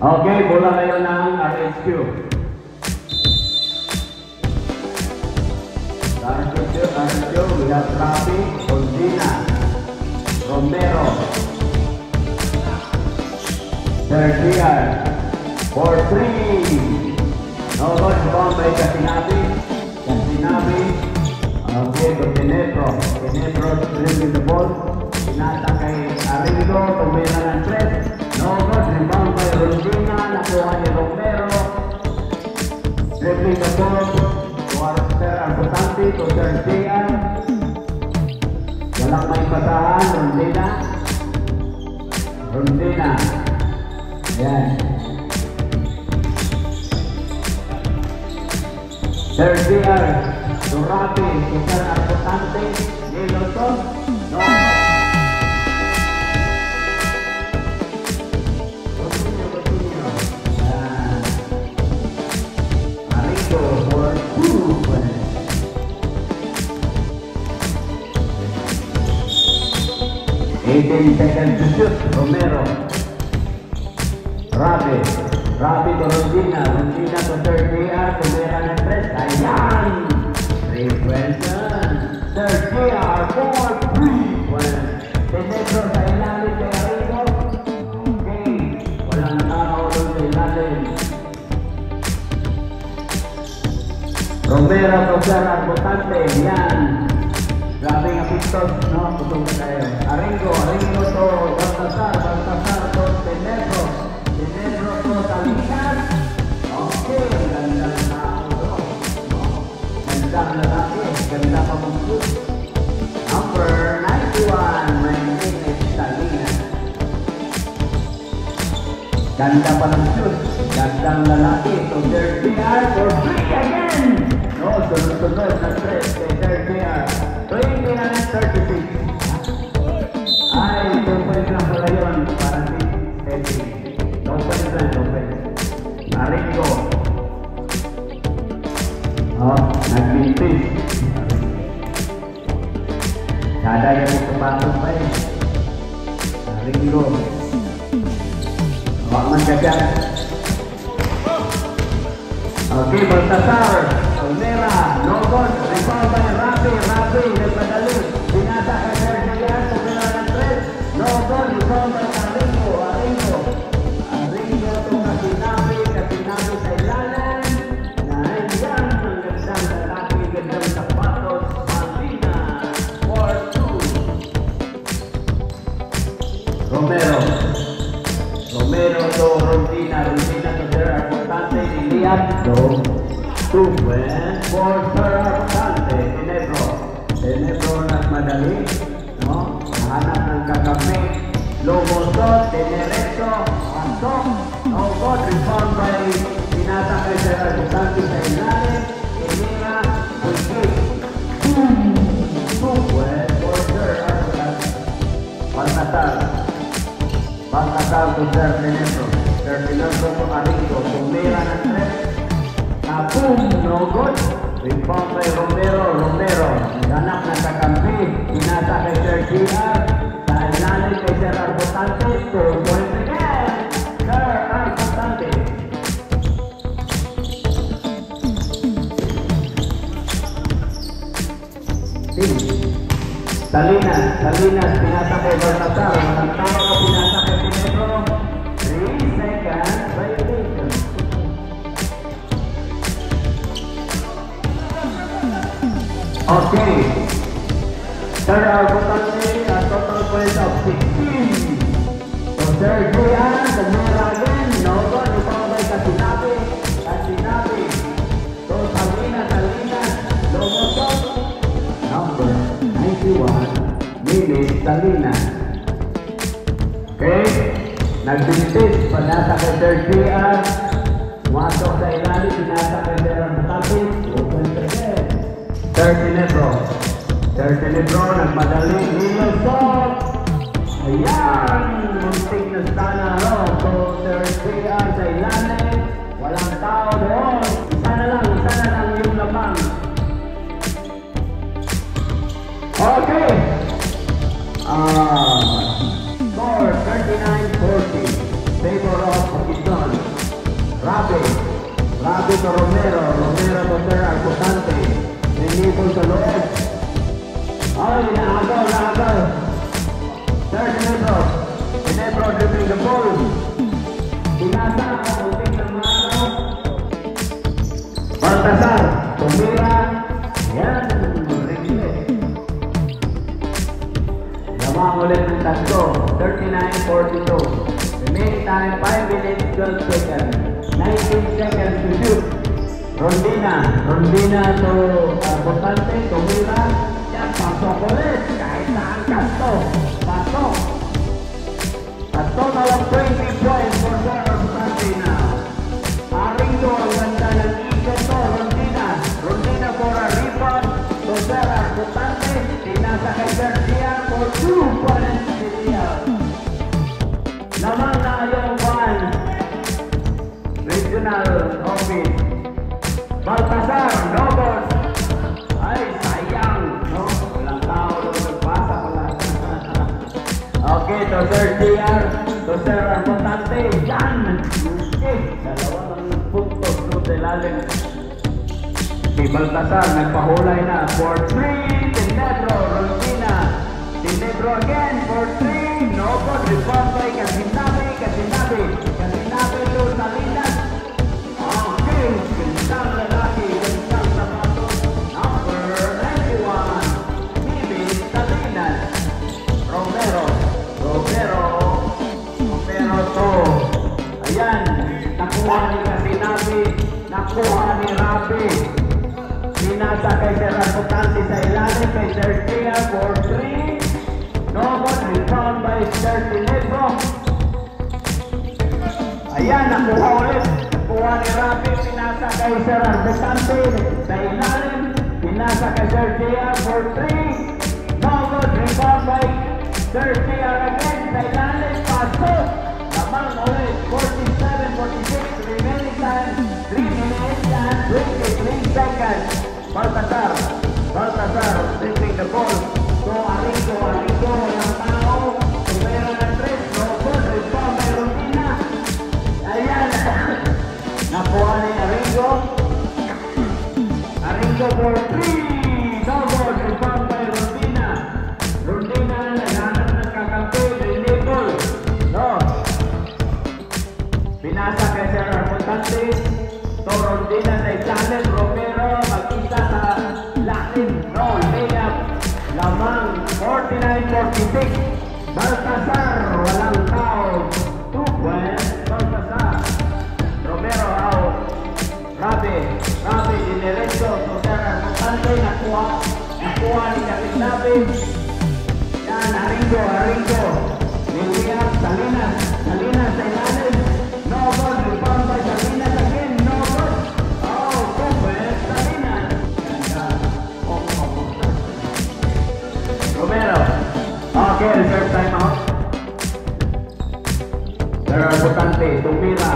Okay, bola kayo ng RHQ. RHQ, we have Rafi, Ondina, Romero, Sergian, for 3. No goals bound by Casinabi. Okay, to Tenebro dribbling the ball. Pinata kay Arrigo, tumira ng 3. No goals, rebound by Rondina, nakuha ni Romero. Dribbling the ball to Arster Arbutante, to Sergian. Walang may pasahan, Rondina. Ayan. Sergian, to Rafi, to Ser Arbutante, Niloson, no. Continue. Arrigo for 2 points. 18 seconds to shoot, Romero. Rafi to Rondina to Sergian, tumira ng 3. Ayan! 3 points. Sergian for 3 points. Tenebro sa ilalim kay Arrigo. Okay, walang nakakaulo sa ilalim. Romero to Ser Arbutante. Yan. Grabe nga pistos, no? Putong na tayo. Arrigo to Baltasar to Tenebro to Talinas. Okay, ganda na ako. Ganda na laki, ganda pa mong shoot. Number 91, my name is Talinas. Ganda pa ng shoot, gandang lalaki. So Sergian for 3 again. No, sunod-sunod na 3 kay Sergian. 29-36. Ay, 2 points lang pala yun para si Eddie. 2 points lang, 2 points. Arrigo. Nag-mintis. Sada yung ipapasok pa eh. Arrigo. Huwag man gagad. Okay, Baltasar. Olmera. No goal. Rebound by Rafi. Nagpadali. Binata kay Sergian. Tumira ng 3. No goal. Rebound by Arrigo to Casinabi sa ilalim. Nandyan ang gandang lalaki, gandang sapatos. Martina for 2. Romero to Rondina to Ser Arbutante. Iliad to 2 points for Ser Arbutante. Tenebro nagmadali, no? Nahanap ng kakape. Lobosot, Tenerecto, Antong, no good, rebound by Pinata kay Ser Arbutante sa ilalim. Enea, Bulgit. 2 points for Ser Arbutante. Baltasar to Ser Tenebro to Arrigo. Tumira ng 3. Boom, no good. Rebound by Romero. Ganap na kakampi. Pinata kay Sergian. Sa ilalim kay Ser Arbutante. 2 points again. Ser Arbutante. Salinas. Pinata kay Baltasar. Walang tao. Pinata kay Tenebro. 3 seconds. Violation. Okay. Ser Arbutante, a total point of 16. So Sergian, tumira again. No goal, rebound by Casinabi. So Salinas, Lomosot. Number 91, Milis Salinas. Okay. Nagbintis, panata kay Sergian. Masok sa ilalim, pinata kay Ser Arbutante. Open again. Tenebro, nagmadali. Niloson. Ayan. Munting na sana, no? So, Sergian sa ilalim. Walang tao doon. Isa na lang yung labang. Okay. Score 39-40. Favor of Pakistan. Rabi to Romero. Romero to Sir Arcotante. Nilipol sa loob. Ay, naagaw. Sir Ginebro dribbling the ball. Pinasa ang ulting ng mano. Baltasar, tumira. Yan, Ringle. Lamang ulit ng tatlo. 39-42. Remaining time 5 minutes 12 seconds. 19 seconds to shoot. Rondina to Arcotante, tumira. Yan, pasok ulit. Kahit saan kanto. Pasok. A total of 20 points for Sir Arcotante now. Aringo ang ganda ng ikot to. Rondina for a rebound to Sir Arcotante. Tinasa kay Garcia for 2 points to Garcia. Lamang na yung one. Regional office. Baltasar, no goal. Ay, sayang. No? Walang tao doon nagbasa pala. Okay, to Sir JR. To Sir Arcotante. Yan! Okay, dalawang puntos doon sa ilalim. Si Baltasar nagpahulay na for 3. Ginebro, Rondina. Ginebro again for 3. No goal. Rebound by Casinabe to Salinas. Okay, gandang lalaki, gandang sapatos. Number 91, Bibi Salinas. Romero to. Ayan, nakuha ni Casinabe, nakuha ni Rabi. Pinasa kay Sir Arcotante sa ilalim kay Sir Tia for 3. No good, rebound by Sir Ginebro. Ayan, nakuha ulit. Nakuha ni Rabi, pinasa kay Sir Arcotante sa ilalim. Pinasa kay Sir Tia for 3. No good, rebound by Sir Tia again sa ilalim. Pasok. Lamang ulit, 47-46. Remaining time, 3 minutes and 23 seconds. Baltasar, dribbling the ball. So, Aringo, walang tao. Tumera ng 3, no good, rebound by Rondina. Ayan, nakuha ni Aringo for 3, no good, rebound by Rondina. Rondina, naghanap ng kakampi, Ringle. No. Pinasa kay Sir Arcotante. To Rondina sa challenge, Romero, magkita sa lalim. No, layup. Lamang 49-46. Baltasar, walang tao. 2 points, Baltasar. Romero out. Rabi, diniretso. So Sir Arcotante, nakuha ni Casinabe. Yan, Aringo. Niliap, Salinas sa ilalim. No good, rebound by Salinas again. No good. Oh, 2 points, Salinas. Romero. Okay, reserve timeout. Sir Arcotante, tumira.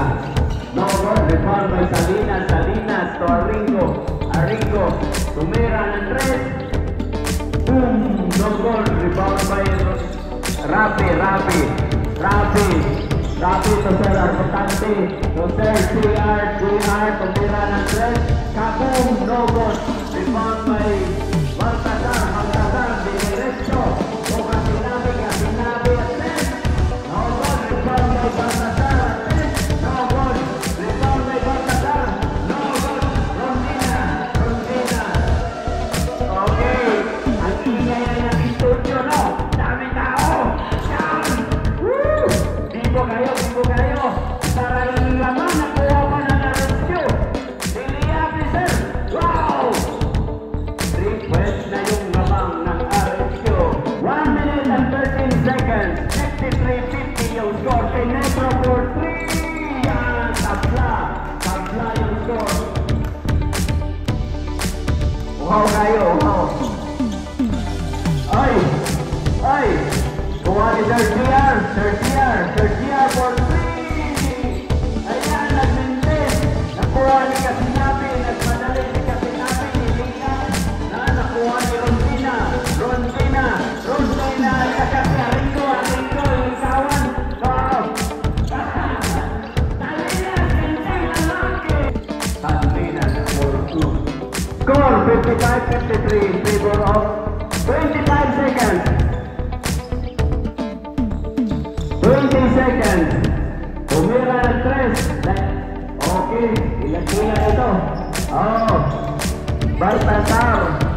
No good, rebound by Salinas to Aringo. Tumira ng 3. Boom, no good, rebound by Rabi to Sir Arcotante. To Sir JR, tumira ng 3. Kaboom, no good, rebound by Baltasar, diniretso. To Casinabe at 10. No good, rebound by Baltasar at 10. No good, rebound by Baltasar. No good, Rondina. Okay, ang ingay ng studio, no? Dami tao. Yan! Woo! Bibo kayo. Para lang naman, nakuha pa na rescue. Liliap ni Sir. Wow! 3 points na yung lamang ng RSQ. 1 minute and 13 seconds. 63-50 yung score. Ginebro for 3. Yan! Tabla yung score. Uhaw kayo. Ay! Kuha ni Sir JR for 3. Ayan, nagmintin. Nakuha ni Casinabe. Nagmadali si Casinabe. Nilihan. Nakuha ni Rondina. Nagkakat si Aringo. Yung isawan. Salinas, mintin lalaki. Score 55-53 in favor of 25 seconds. 20 seconds. Tumira ng 3. Okay, ilang ito. Oh, Baltasar.